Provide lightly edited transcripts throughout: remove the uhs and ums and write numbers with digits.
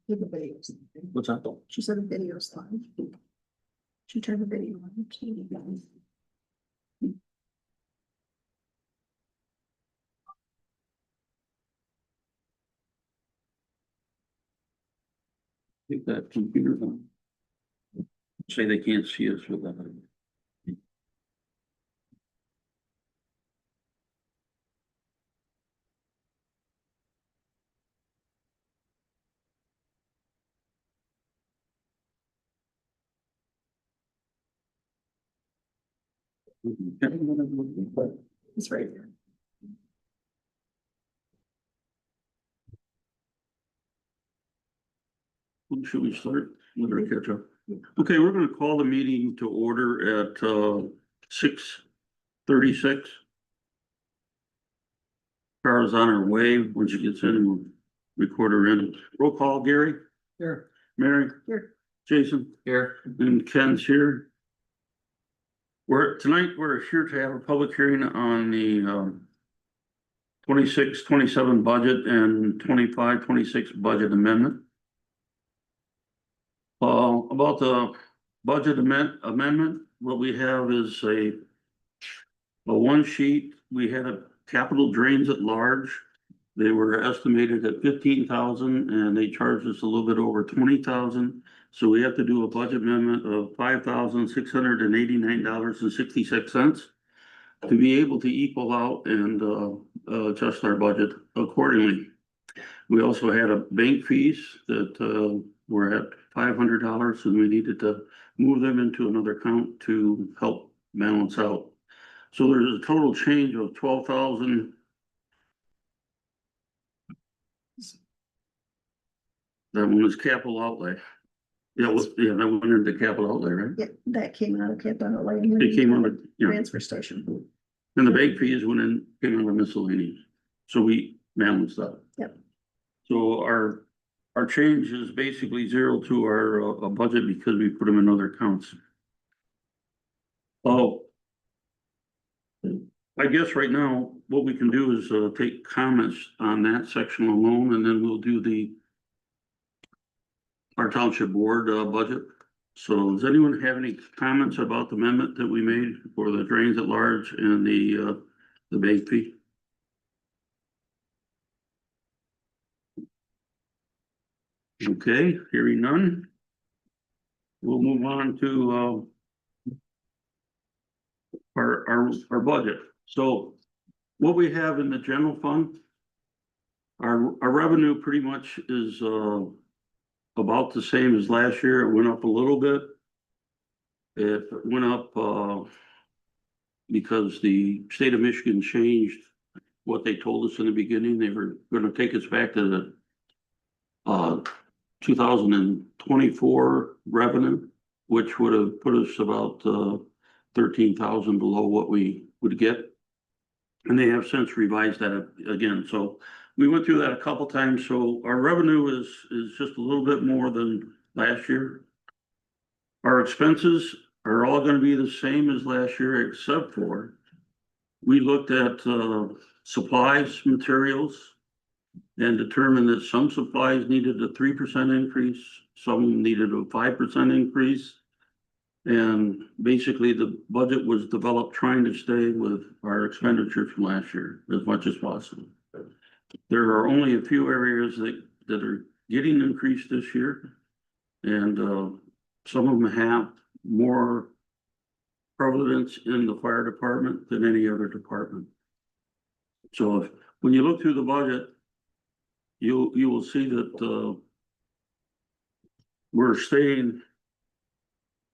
The videos. What's that? She said the video's live. She turned the video on. Take that computer on. Say they can't see us with that. It's right there. Should we start? Let her catch up. Okay, we're gonna call the meeting to order at 6:36. Carla's on her way. When she gets in, we'll record her in. Roll call, Gary? Here. Mary? Here. Jason? Here. And Ken's here. Tonight, we're here to have a public hearing on the 26-27 budget and 25-26 budget amendment. About the budget amendment, what we have is a one sheet. We had a capital drains at large. They were estimated at 15,000 and they charged us a little bit over 20,000. So we have to do a budget amendment of $5,689.66 to be able to equal out and adjust our budget accordingly. We also had a bank fees that were at $500 and we needed to move them into another account to help balance out. So there's a total change of 12,000. That one was capital outlay. Yeah, that went into capital outlay, right? Yeah, that came out of capital outlay. It came out of, Transfer station. and the bank fees came out of miscellaneous. So we balanced that. Yep. So our change is basically zero to our budget because we put them in other accounts. Oh. I guess right now, what we can do is take comments on that section alone, and then we'll do our township board budget. So does anyone have any comments about the amendment that we made for the drains at large and the bank fee? Okay, hearing none. We'll move on to our budget. So what we have in the general fund, our revenue pretty much is about the same as last year. It went up a little bit. It went up because the state of Michigan changed what they told us in the beginning. They were going to take us back to the 2024 revenue, which would have put us about 13,000 below what we would get. And they have since revised that again. So we went through that a couple times. So our revenue is just a little bit more than last year. Our expenses are all going to be the same as last year, except for we looked at supplies, materials, and determined that some supplies needed a 3% increase, some needed a 5% increase. And basically the budget was developed trying to stay with our expenditures from last year as much as possible. There are only a few areas that are getting increased this year. And some of them have more prevalence in the fire department than any other department. So when you look through the budget, you will see that we're staying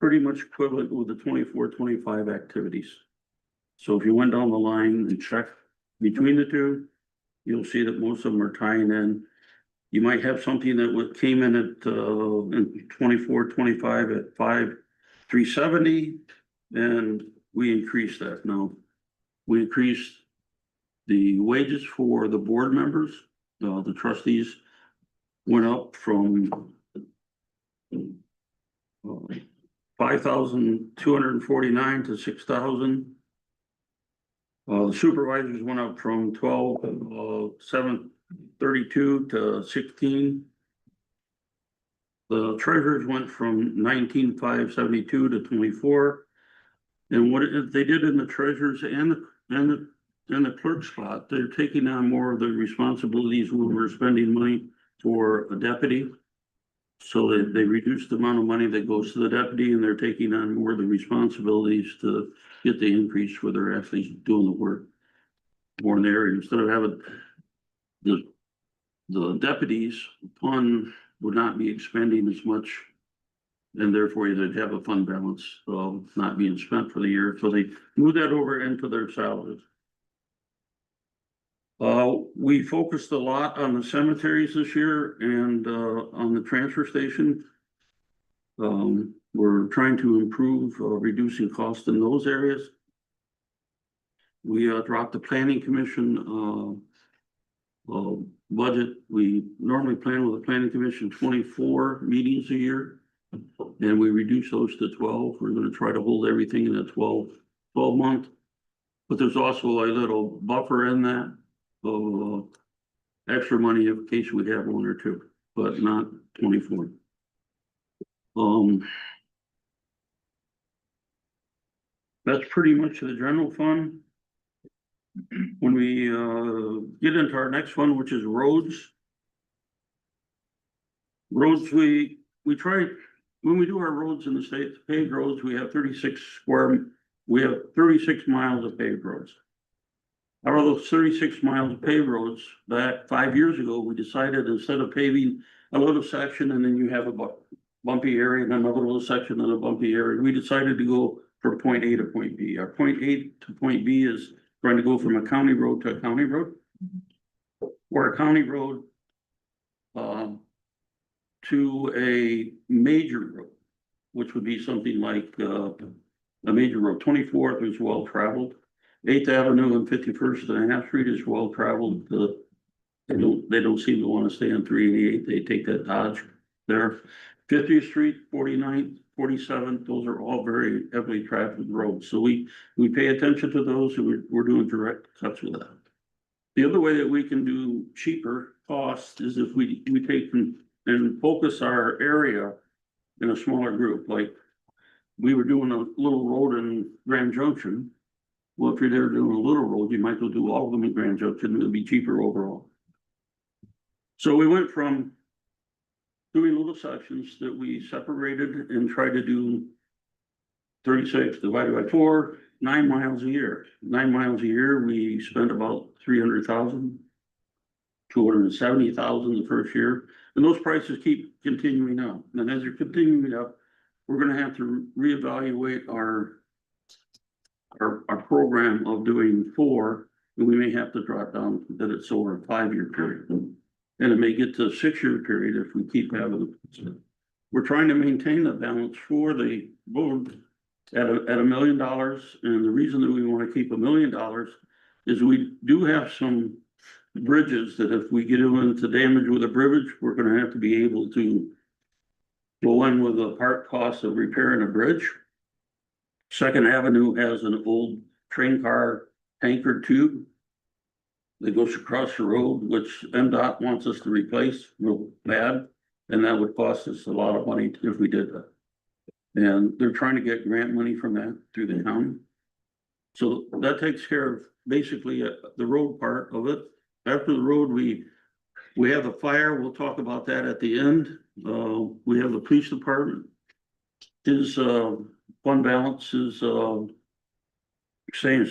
pretty much equivalent with the 24-25 activities. So if you went down the line and checked between the two, you'll see that most of them are tying in. You might have something that came in at in 24-25 at 5,370, and we increased that. No, we increased The wages for the board members, the trustees went up from 5,249 to 6,000. The supervisors went up from 12,732 to 16. The treasurers went from 19,572 to 24. And what they did in the treasurers and the clerk spot, they're taking on more of the responsibilities when we're spending money for a deputy. So they reduced the amount of money that goes to the deputy, and they're taking on more of the responsibilities to get the increase where they're actually doing the work more in the area. Instead of having the deputies, fund would not be expending as much, and therefore they'd have a fund balance not being spent for the year. So they moved that over into their salaries. We focused a lot on the cemeteries this year and on the transfer station. We're trying to improve reducing costs in those areas. We dropped the planning commission budget. We normally plan with the planning commission 24 meetings a year, and we reduce those to 12. We're going to try to hold everything in a 12 month, but there's also a little buffer in that of extra money in case we have one or two, but not 24. That's pretty much the general fund. When we get into our next one, which is roads. Roads, we try, when we do our roads in the state, paved roads, we have 36 miles of paved roads. Out of those 36 miles of paved roads, back 5 years ago, we decided instead of paving a little section and then you have a bumpy area and another little section and a bumpy area, we decided to go from point A to point B. Our point A to point B is trying to go from a county road to a county road. Or a county road to a major road, which would be something like a major road. 24th is well traveled. 8th Avenue and 51st and a half Street is well traveled. They don't seem to want to stay on 388. They take that Dodge there. 50th Street, 49th, 47th, those are all very heavily trafficked roads. So we pay attention to those, and we're doing direct cuts with that. The other way that we can do cheaper costs is if we take and focus our area in a smaller group. Like we were doing a little road in Grand Junction. Well, if you're there doing a little road, you might as well do all of them in Grand Junction. It'll be cheaper overall. So we went from doing little sections that we separated and tried to do 36 divided by 4, 9 miles a year. 9 miles a year, we spent about 300,000, 270,000 the first year. And those prices keep continuing up. And as they're continuing up, we're going to have to reevaluate our program of doing 4, and we may have to drop down that it's over a 5-year period. And it may get to a 6-year period if we keep having it. We're trying to maintain the balance for the board at $1 million. And the reason that we want to keep $1 million is we do have some bridges that if we get into damage with a bridge, we're going to have to be able to go in with a part cost of repairing a bridge. 2nd Avenue has an old train car tanker tube that goes across the road, which MDOT wants us to replace real bad. And that would cost us a lot of money if we did that. And they're trying to get grant money from that through the county. So that takes care of basically the road part of it. After the road, we have the fire. We'll talk about that at the end. We have the police department. His fund balance is staying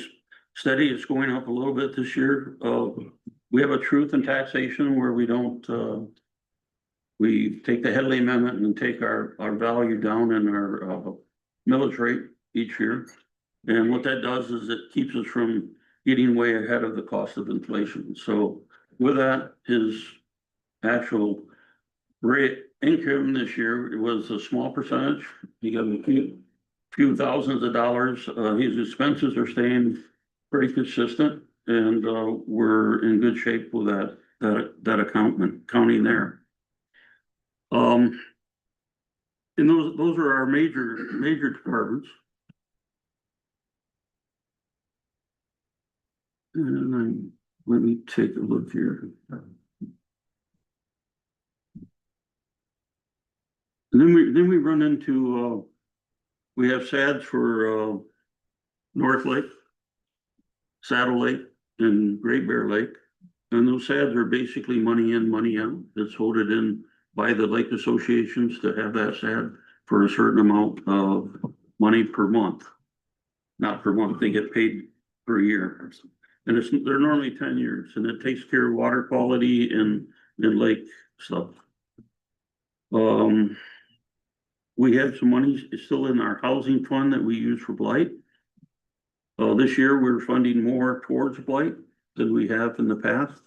steady. It's going up a little bit this year. We have a truth in taxation where we don't we take the Headley Amendment and take our value down in our millage rate each year. And what that does is it keeps us from getting way ahead of the cost of inflation. So with that, his actual rate income this year, it was a small percentage. He got a few thousands of dollars. His expenses are staying pretty consistent. and, we're in good shape with that accounting there. And those are our major departments. And then, let me take a look here. And then we run into, we have SADs for, North Lake, Saddle Lake, and Great Bear Lake. And those SADs are basically money in, money out. That's voted in by the lake associations to have that SAD for a certain amount of money per month. Not per month, they get paid per year. And they're normally 10 years, and it takes care of water quality and lake stuff. We have some money still in our housing fund that we use for blight. This year, we're funding more towards blight than we have in the past.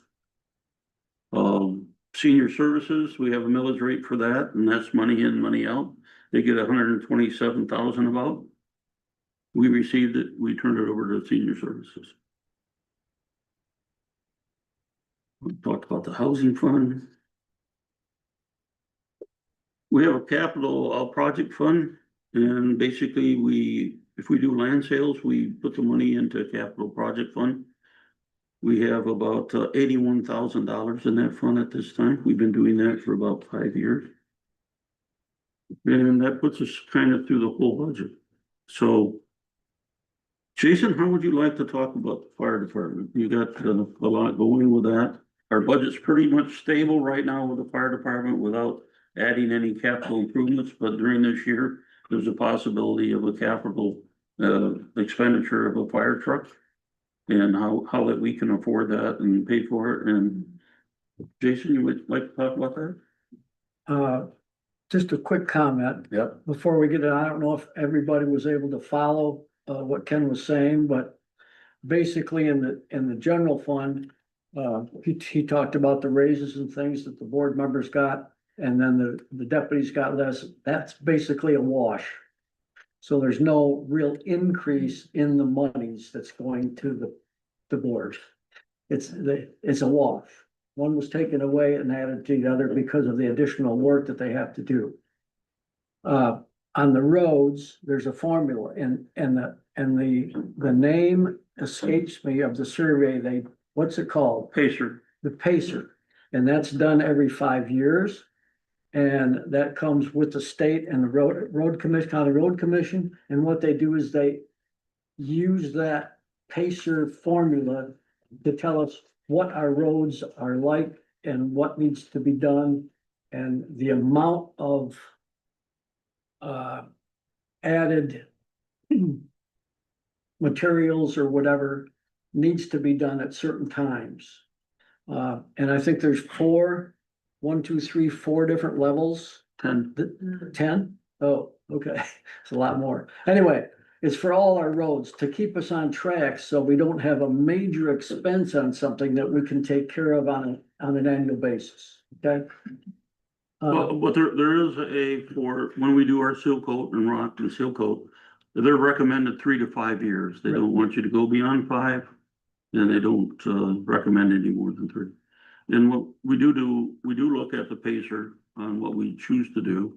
Senior services, we have a millage rate for that, and that's money in, money out. They get 127,000 about. We received it, we turned it over to senior services. We talked about the housing fund. We have a capital project fund, and basically if we do land sales, we put the money into a capital project fund. We have about $81,000 in that fund at this time. We've been doing that for about 5 years. And that puts us kind of through the whole budget. So, Jason, how would you like to talk about the fire department? You got a lot going with that. Our budget's pretty much stable right now with the fire department without adding any capital improvements, but during this year, there's a possibility of a capital expenditure of a fire truck. And how that we can afford that and pay for it. And Jason, you would like to talk about that? Just a quick comment. Yep. Before we get it, I don't know if everybody was able to follow what Ken was saying, but basically in the general fund, he talked about the raises and things that the board members got, and then the deputies got less. That's basically a wash. So there's no real increase in the monies that's going to the board. It's a wash. One was taken away and added to the other because of the additional work that they have to do. On the roads, there's a formula, and the name escapes me of the survey. What's it called? Pacer. The Pacer, and that's done every 5 years. And that comes with the state and the road commission, county road commission. And what they do is they use that Pacer formula to tell us what our roads are like and what needs to be done. And the amount of added materials or whatever needs to be done at certain times. And I think there's 4 different levels. 10. 10? Oh, okay. It's a lot more. Anyway, it's for all our roads to keep us on track so we don't have a major expense on something that we can take care of on an annual basis. Okay? But there is for when we do our seal coat and rock and seal coat, they're recommended 3 to 5 years. They don't want you to go beyond 5, and they don't recommend any more than 3. And what we do, we do look at the Pacer on what we choose to do,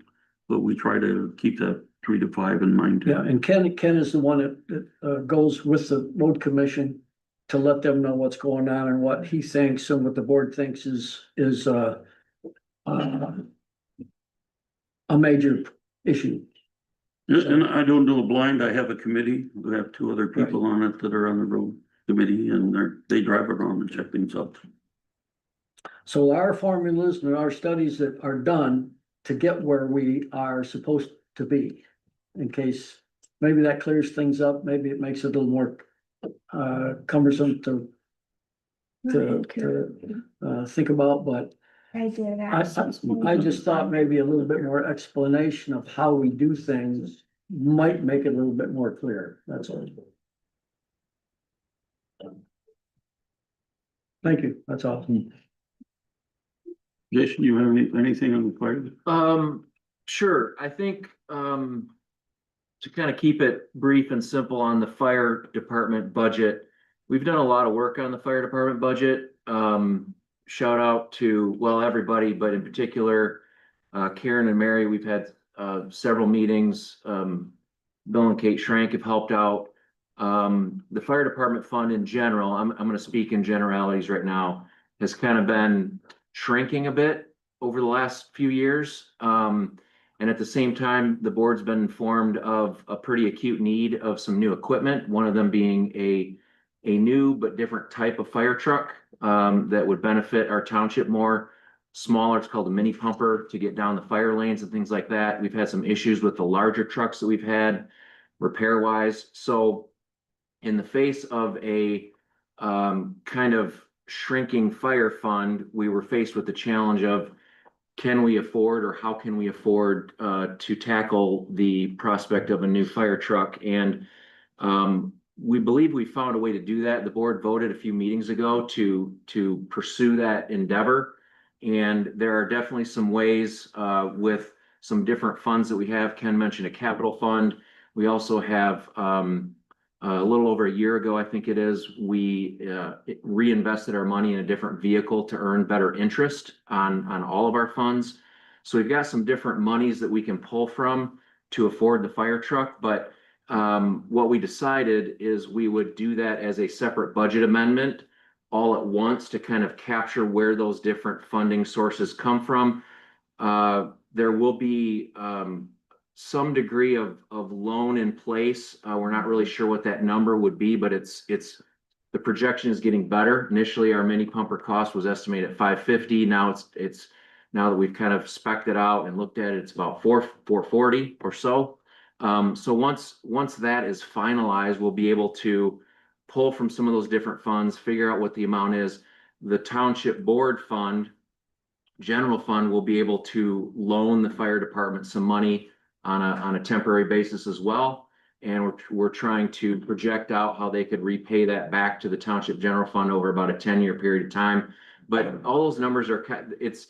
but we try to keep that 3 to 5 in mind. Yeah, and Ken is the one that goes with the road commission to let them know what's going on and what he thinks and what the board thinks is a major issue. And I don't do a blind. I have a committee. We have 2 other people on it that are on the road committee, and they drive around and check things out. So our formulas and our studies that are done to get where we are supposed to be, in case maybe that clears things up, maybe it makes it a little more cumbersome to think about, but I did. I just thought maybe a little bit more explanation of how we do things might make it a little bit more clear. That's all. Thank you. That's all. Jason, you have anything on the fire? Sure. I think, to kind of keep it brief and simple on the fire department budget, we've done a lot of work on the fire department budget. Shout out to, well, everybody, but in particular, Karen and Mary, we've had, several meetings. Bill and Kate Schrank have helped out. The fire department fund in general, I'm gonna speak in generalities right now, has kind of been shrinking a bit over the last few years. And at the same time, the board's been informed of a pretty acute need of some new equipment, one of them being a new but different type of fire truck, that would benefit our township more. Smaller, it's called a mini pumper to get down the fire lanes and things like that. We've had some issues with the larger trucks that we've had repair wise. So in the face of a kind of shrinking fire fund, we were faced with the challenge of, can we afford, or how can we afford to tackle the prospect of a new fire truck? And we believe we found a way to do that. The board voted a few meetings ago to pursue that endeavor. And there are definitely some ways with some different funds that we have. Ken mentioned a capital fund. We also have a little over a year ago, I think it is, we reinvested our money in a different vehicle to earn better interest on all of our funds. So we've got some different monies that we can pull from to afford the fire truck. But what we decided is we would do that as a separate budget amendment all at once to kind of capture where those different funding sources come from. There will be some degree of loan in place. We're not really sure what that number would be, but it's the projection is getting better. Initially, our mini pumper cost was estimated at $550. Now it's now that we've kind of spec'd it out and looked at it, it's about $440 or so. So once that is finalized, we'll be able to pull from some of those different funds, figure out what the amount is. The township board fund, general fund, will be able to loan the fire department some money on a temporary basis as well. And we're trying to project out how they could repay that back to the township general fund over about a 10-year period of time. But all those numbers are, it's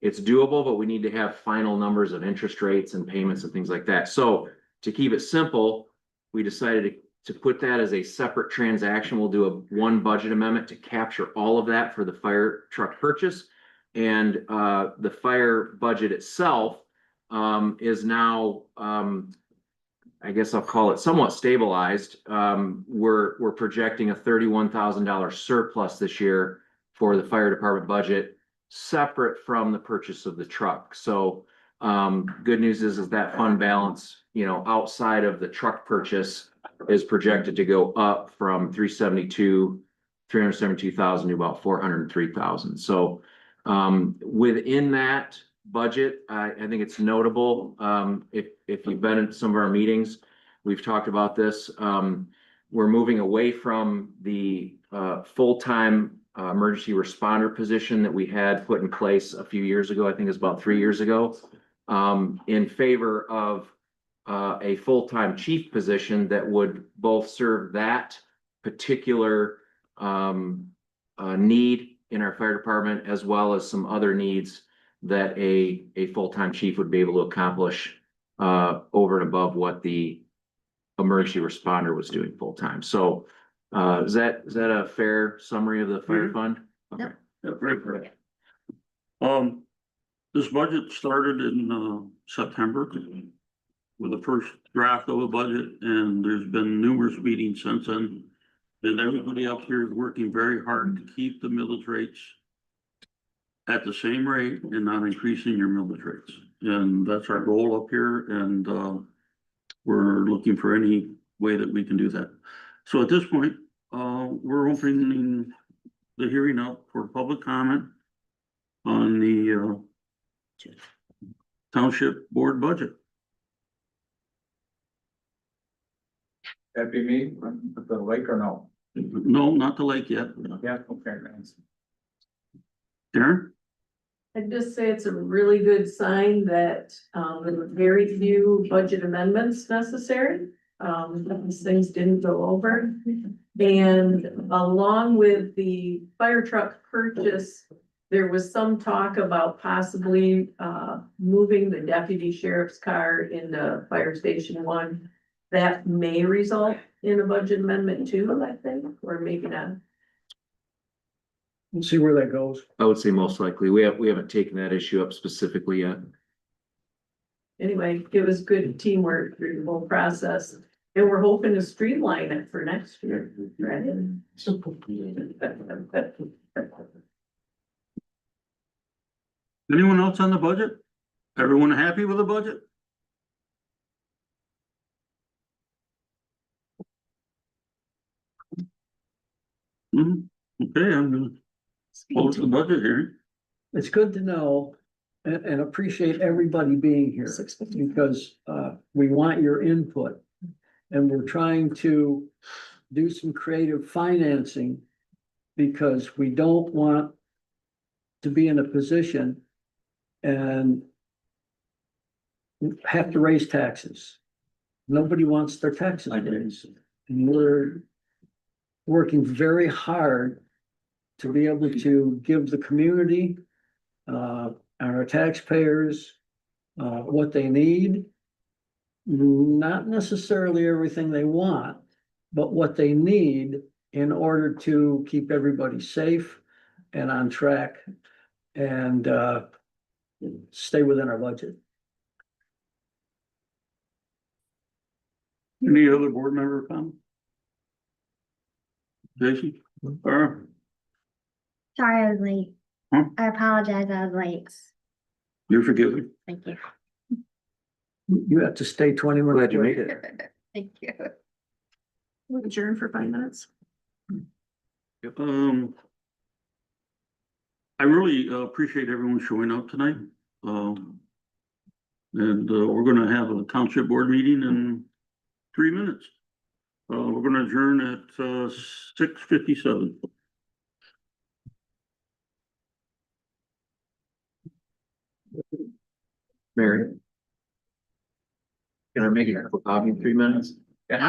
doable, but we need to have final numbers of interest rates and payments and things like that. So to keep it simple, we decided to put that as a separate transaction. We'll do one budget amendment to capture all of that for the fire truck purchase. And the fire budget itself is now, I guess I'll call it somewhat stabilized. We're projecting a $31,000 surplus this year for the fire department budget, separate from the purchase of the truck. So good news is that fund balance, outside of the truck purchase, is projected to go up from 372,000 to about 403,000. So within that budget, I think it's notable. If you've been in some of our meetings, we've talked about this. We're moving away from the full-time emergency responder position that we had put in place a few years ago. I think it's about 3 years ago, in favor of a full-time chief position that would both serve that particular need in our fire department, as well as some other needs that a full-time chief would be able to accomplish over and above what the emergency responder was doing full-time. So is that a fair summary of the fire fund? Okay. Yeah, very correct. This budget started in September with the first draft of a budget, and there's been numerous meetings since then. And everybody up here is working very hard to keep the millage rates at the same rate and not increasing your millage rates. And that's our goal up here, and we're looking for any way that we can do that. So at this point, we're opening the hearing up for public comment on the township board budget. That be me, the lake or no? No, not the lake yet. Yeah, okay, thanks. Darren? I'd just say it's a really good sign that there were very few budget amendments necessary. These things didn't go over. And along with the fire truck purchase, there was some talk about possibly moving the deputy sheriff's car into Fire Station 1. that may result in a budget amendment too, I think, or maybe not. We'll see where that goes. I would say most likely. We haven't taken that issue up specifically yet. Anyway, it was good teamwork through the whole process, and we're hoping to streamline it for next year, right? Anyone else on the budget? Everyone happy with the budget? Hmm, okay, I'm gonna close the budget hearing. It's good to know and appreciate everybody being here because we want your input. And we're trying to do some creative financing because we don't want to be in a position and have to raise taxes. Nobody wants their taxes raised. And we're working very hard to be able to give the community and our taxpayers what they need. Not necessarily everything they want, but what they need in order to keep everybody safe and on track and stay within our budget. Any other board member comment? Jason? Or, Sorry, I was late. Huh? I apologize, I was late. you're forgiven. Thank you. You have to stay 20 minutes. Glad you made it. Thank you. We'll adjourn for 5 minutes. I really appreciate everyone showing up tonight. And we're gonna have a township board meeting in 3 minutes. We're gonna adjourn at 6:57. Mary? Can I make a cup of coffee in 3 minutes?